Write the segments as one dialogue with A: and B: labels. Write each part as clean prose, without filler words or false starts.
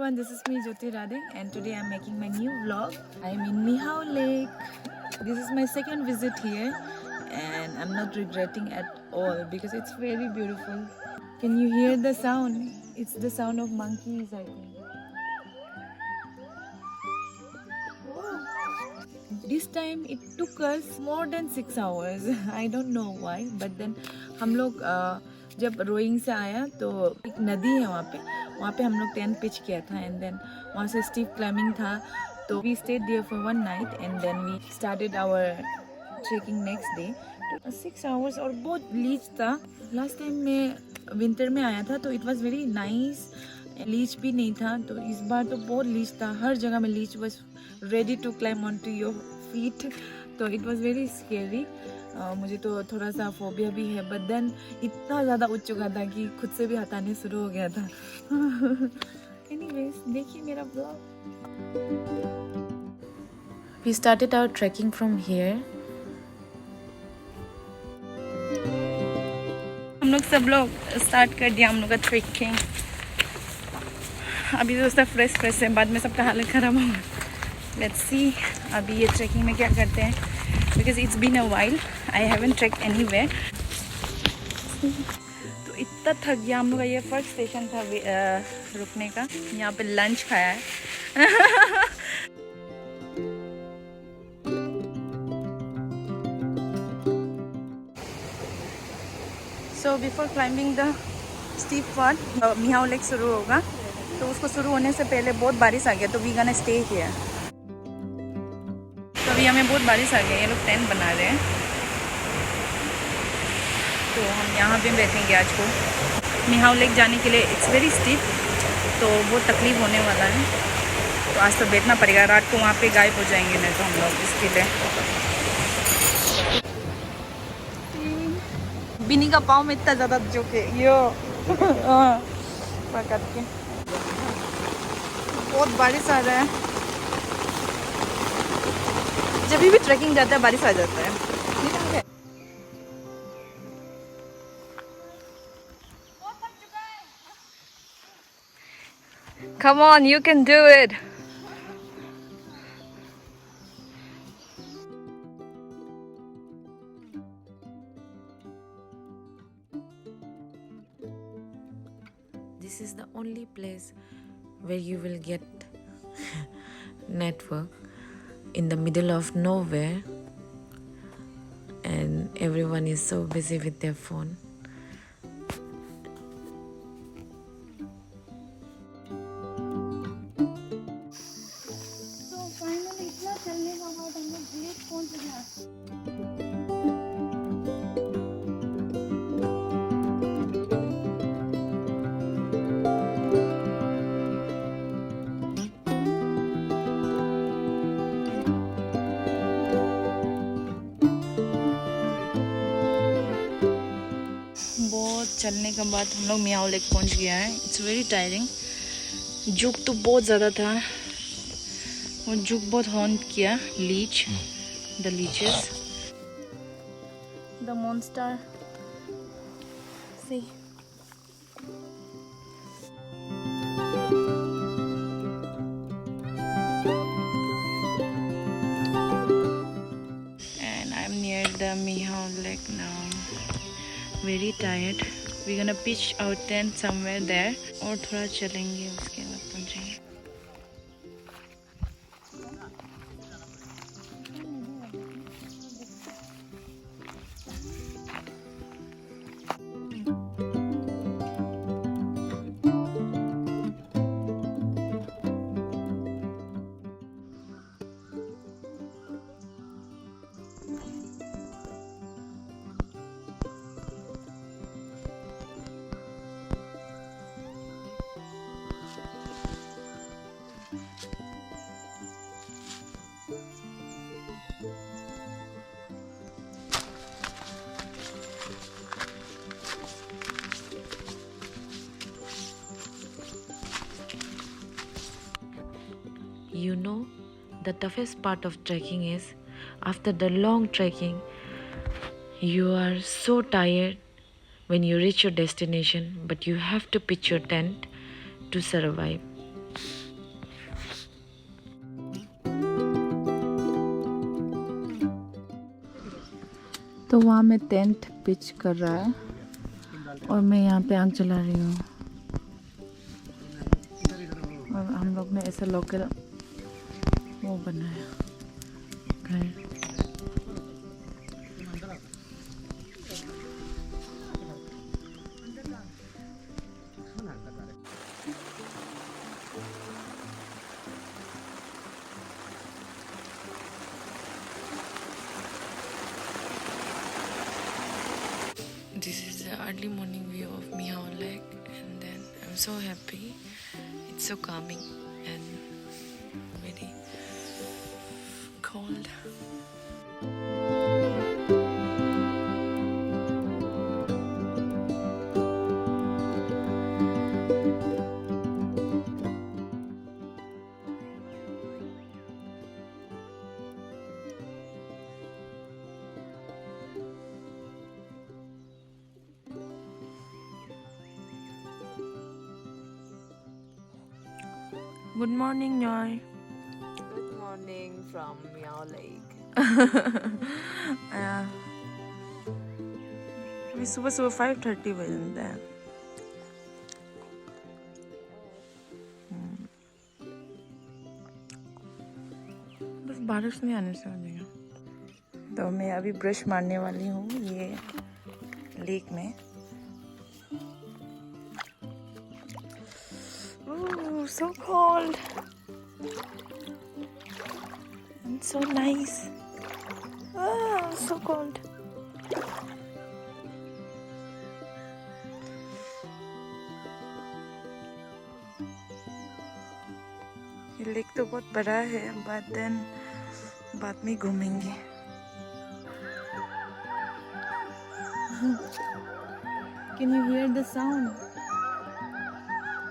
A: everyone, this is me Jyoti Radhe and today I'm making my new vlog. I'm in Mihao Lake. This is my second visit here and I'm not regretting at all because it's very beautiful. Can you hear the sound? It's the sound of monkeys, I think. This time it took us more than 6 hours. I don't know why, but then हम लोग जब rowing से आया तो एक नदी है वहाँ पे हम लोग टेंट पिच किया था एंड देन वहाँ से स्टीप क्लाइंबिंग था तो we stayed there for 1 night and then we started our trekking next day 6 hours और बहुत लीच था. लास्ट टाइम मैं विंटर में आया था तो it was very nice. Leech भी नहीं था तो इस बार तो बहुत लीच था. हर जगह में leech was ready to climb on to your feet. तो इट वाज वेरी स्केरी. मुझे तो थोड़ा सा फोबिया भी है बट देन इतना ज़्यादा उठ चुका था कि खुद से भी हटाने शुरू हो गया था. एनीवेज देखिए मेरा blog. We started our trekking from here. हम लोग सब लोग स्टार्ट कर दिया हम लोग का ट्रैकिंग. अभी दोस्तों फ्रेश है, बाद में सबका हालत ख़राब होगा. लेट्स सी अभी ये ट्रैकिंग में क्या करते हैं because it's been a while I haven't trek anywhere. तो इतना थक गया. हम लोग का ये फर्स्ट स्टेशन था रुकने का. यहाँ पे लंच खाया है. So before climbing the steep part Mehao lake शुरू होगा तो उसको शुरू होने से पहले बहुत बारिश आ गया तो वी गोना स्टे हियर. तो अभी हमें बहुत बारिश आ गया. ये लोग टेंट बना रहे हैं तो हम यहाँ पे बैठेंगे आज को. मिहाओ लेक जाने के लिए इट्स वेरी स्टीप तो बहुत तकलीफ होने वाला है. तो आज तो बैठना पड़ेगा. रात को वहाँ पे गायब हो जाएंगे नहीं तो हम लोग इसके लिए. बिनी का पाँव में इतना ज़्यादा झुके यो पकड़ के. बहुत बारिश आ रहा है. जब भी ट्रैकिंग जाता है बारिश आ जाता है. Come on, you can do it. This is the only place where you will get network in the middle of nowhere and everyone is so busy with their phone. So finally इतना चलने के बाद हम लोग lake पहुंच गया. चलने के बाद हम लोग मियाओ लेक पहुंच गया है. It's very tiring. जुक तो बहुत ज़्यादा था. वो जुक बहुत हॉन्ट किया. Leech the leeches the monster sea. And I am near the Miao lake now. Very tired. We're gonna pitch our tent somewhere there. और थोड़ा चलेंगे उसके बाद पहुंचेंगे. You know, the toughest part of trekking is after the long trekking, you are so tired when you reach your destination, but you have to pitch your tent to survive. तो वहाँ मैं tent pitch कर रहा है और मैं यहाँ पे आग जला रही हूँ। और हम लोग ने ऐसा लोकल वो बनाया घर। This is the early morning view of Mihao Lake, and then I'm so happy. It's so calming and very cold. Good morning, Joy.
B: Good morning from Meow Lake.
A: अभी सुबह सुबह 5:30 बजे हैं। बस बारिश नहीं आने से हो जाएगा। तो मैं अभी ब्रश मारने वाली हूँ ये लेक में। Oh, so cold and so nice. Ah, so cold. ये लेक तो बहुत बड़ा है, but then बाद में घूमेंगे। Can you hear the sound?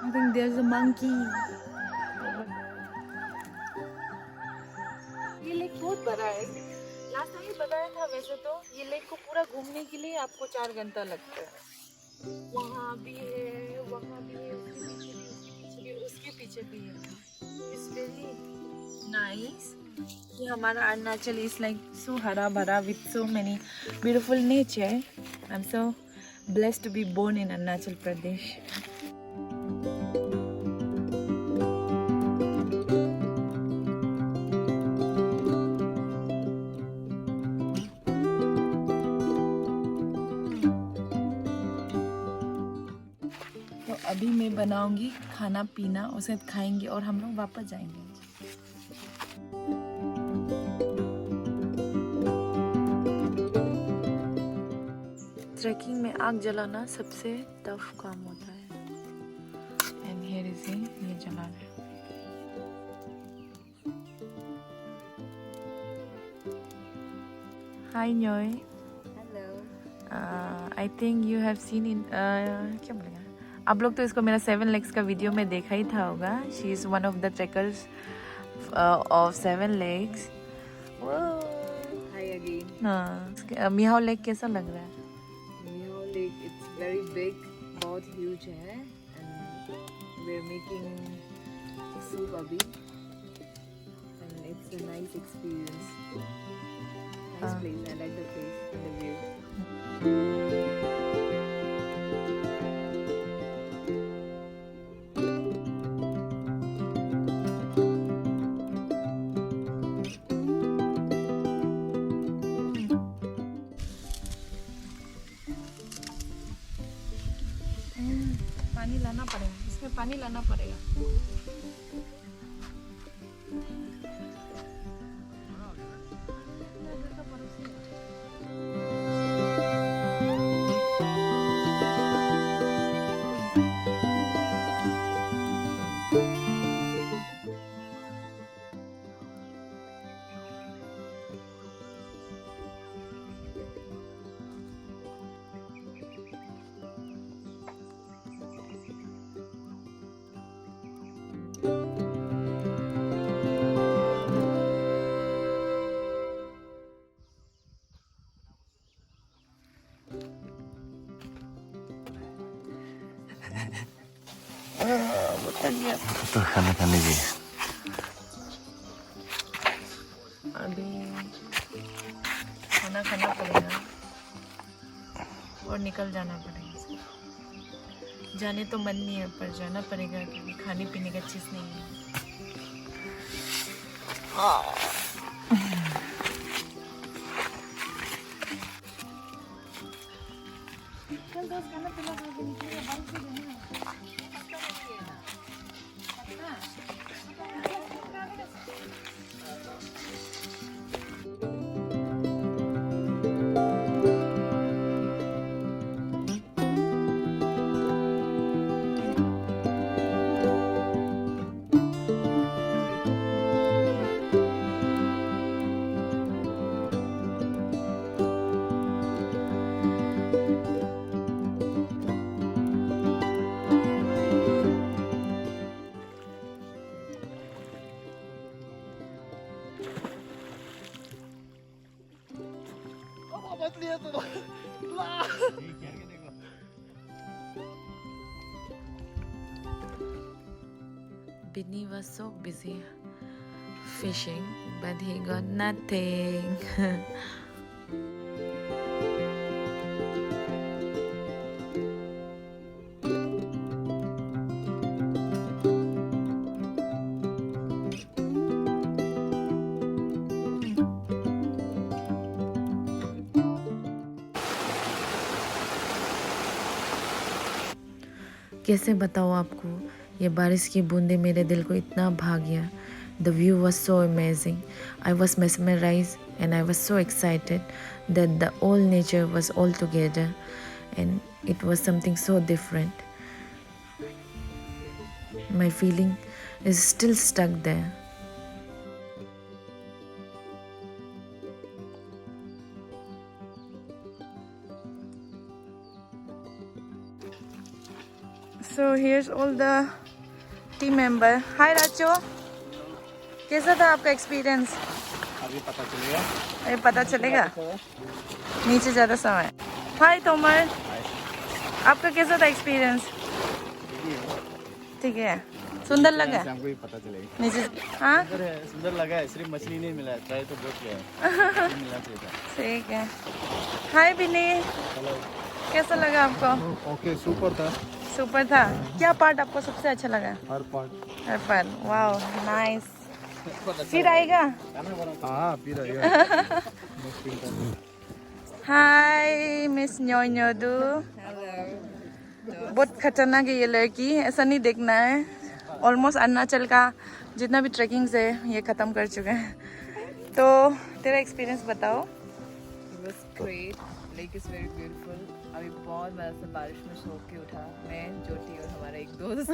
A: I think there's a monkey. ये लेक बहुत बड़ा है। लास्ट टाइम बताया था, वैसे तो ये लेक को पूरा घूमने के लिए आपको 4 घंटा लगता है। वहाँ भी है, वहाँ भी है, उसके पीछे भी है। It's very nice. ये हमारा अरुणाचल is like so हरा भरा with so many beautiful nature. I'm so blessed to be born in Arunachal Pradesh. तो अभी मैं बनाऊंगी खाना पीना, उसे खाएंगे और हम लोग वापस जाएंगे। ट्रैकिंग में आग जलाना सबसे टफ काम होता है। एंड हियर इज ये जला रहे हैं। हाय न्योय।
B: Hello.
A: I think you have seen in क्या बोलेगा, आप लोग तो इसको मेरा 7 लेक्स का वीडियो में देखा ही था होगा। She is one of the trekkers of 7 lakes.
B: Hi again.
A: हाँ, मिहाओ लेक कैसा लग रहा है?
B: Meow Lake, it's very big, बहुत huge है, and we're making soup abhi, and it's a nice experience. Nice place. I like the place and the view.
A: पानी लाना पड़ेगा, इसमें पानी लाना पड़ेगा।
C: तो खाना खाने की
A: अभी खाना खाना पड़ेगा। निकल जाना पड़ेगा इसको। जाने तो मन नहीं है पर जाना पड़ेगा क्योंकि खाने पीने का चीज़ नहीं है। Binny was so busy fishing, but he got nothing. कैसे बताऊँ आपको, ये बारिश की बूंदें मेरे दिल को इतना भा गया. The view was so amazing. I was mesmerized and I was so excited that the whole nature was all together and it was something so different. My feeling is still stuck there. So here's all the team member. Hi Racho. कैसा था आपका experience?
C: अभी पता चलेगा.
A: अरे पता चलेगा. नीचे ज़्यादा समय. हाय तोमर. आपका कैसा था एक्सपीरियंस? ठीक है. सुंदर लगा?
C: हमको भी पता चलेगा.
A: नीचे हाँ?
C: सुंदर लगा है. सिर्फ मछली नहीं मिला. ट्राई तो बहुत किया है. मिला चाहिए.
A: ठीक है. हाय बिनी. कैसा लगा आपको?
C: ओके सुपर था.
A: सुपर था. क्या पार्ट आपको सबसे अच्छा लगा?
C: हर पार्ट.
A: हर पार्ट. Wow nice. फिर आएगा?
C: हाँ फिर आएगा.
A: Hi miss Nyonyodu. बहुत खतरनाक है ये लड़की. ऐसा नहीं देखना है. ऑलमोस्ट अरुणाचल का जितना भी ट्रैकिंग्स है ये ख़त्म कर चुके हैं. तो तेरा एक्सपीरियंस बताओ.
B: It was great. Lake is very beautiful. अभी बहुत मजा से बारिश में सो के उठा. मैं ज्योति और हमारा एक दोस्त.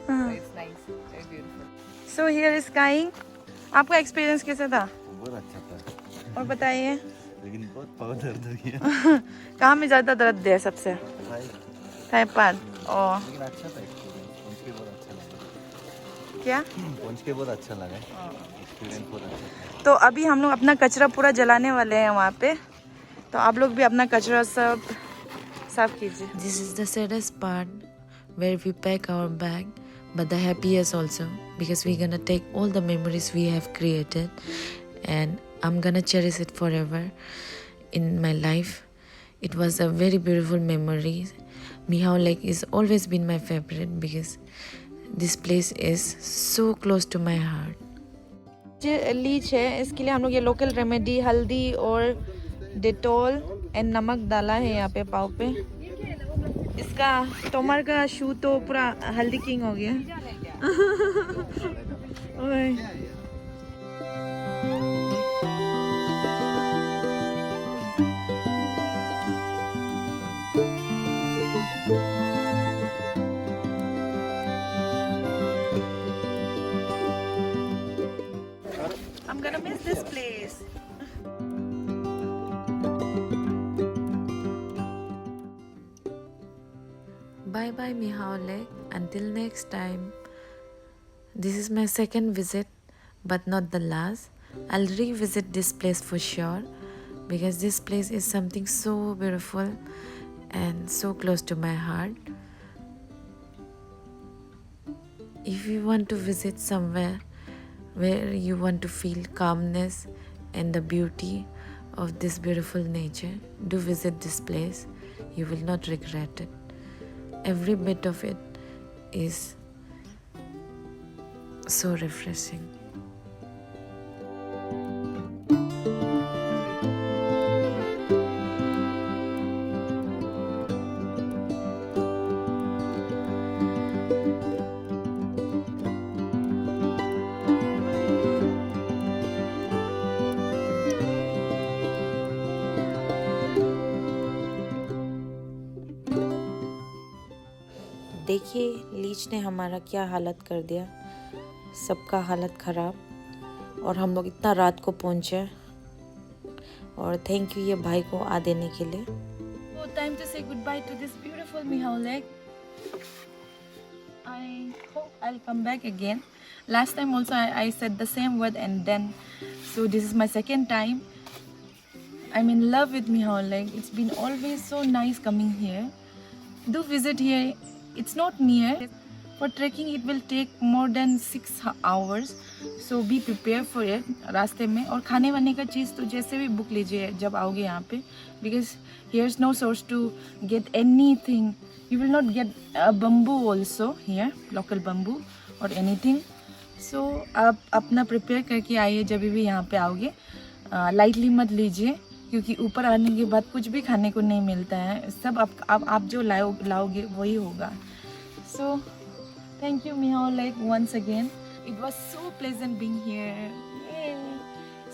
B: So it's nice. Very beautiful.
A: So here is cawing. आपका एक्सपीरियंस कैसा था?
C: बहुत अच्छा था.
A: और बताइए.
C: लेकिन बहुत पाँव दर्द हो गया.
A: कहाँ में ज़्यादा दर्द है सबसे? Thigh part. और
C: लेकिन अच्छा था एक्सपीरियंस. पहुंच के बहुत अच्छा लगा.
A: क्या?
C: पहुंच के बहुत अच्छा लगा. एक्सपीरियंस बहुत अच्छा था.
A: तो अभी हम लोग अपना कचरा पूरा जलाने वाले हैं वहाँ पे. तो आप लोग भी अपना कचरा सब साफ कीजिए. This is the saddest part where we pack our bag, but the happiest also because we're gonna take all the memories we have created and I'm gonna cherish it forever in my life. It was a very beautiful memory. Mihao Lake is always been my favorite because this place is so close to my heart. जो Leach है इसके लिए हम लोग ये local remedy हल्दी और Dettol and नमक डाला है यहाँ पे पाव पे. इसका तोमर का शू तो पूरा हल्दी किंग हो गया. ओए. I'm gonna miss this place. Bye bye Mihao Lake. Until next time. This is my second visit, but not the last. I'll revisit this place for sure because this place is something so beautiful and so close to my heart. If you want to visit somewhere where you want to feel calmness and the beauty of this beautiful nature. Do visit this place. You will not regret it. Every bit of it is so refreshing. देखिए Leach ने हमारा क्या हालत कर दिया, सबका हालत ख़राब। और हम लोग इतना रात को पहुँचे, और थैंक यू ये भाई को आ देने के लिए। So time to say goodbye to this beautiful Mihao Lake. I hope I'll come back again. Last time also I said the same word, and then so this is my second time. I'm in love with Mihao Lake. It's been always so nice coming here. Do visit here. It's not near. For trekking it will take more than 6 hours. So be prepared for it. रास्ते में और खाने वाने का चीज़ तो जैसे भी book लीजिए जब आओगे यहाँ पे, because here's no source to get anything. You will not get bamboo also here, local bamboo or anything. So आप अपना प्रिपेयर करके आइए जब भी यहाँ पे आओगे। लाइटली मत लीजिए, क्योंकि ऊपर आने के बाद कुछ भी खाने को नहीं मिलता है। सब आप जो लाओगे वही होगा। So thank you Mihao Lake once again. It was so pleasant being here. Yay.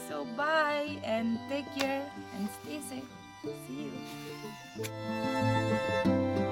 A: So bye and take care and stay safe. See you.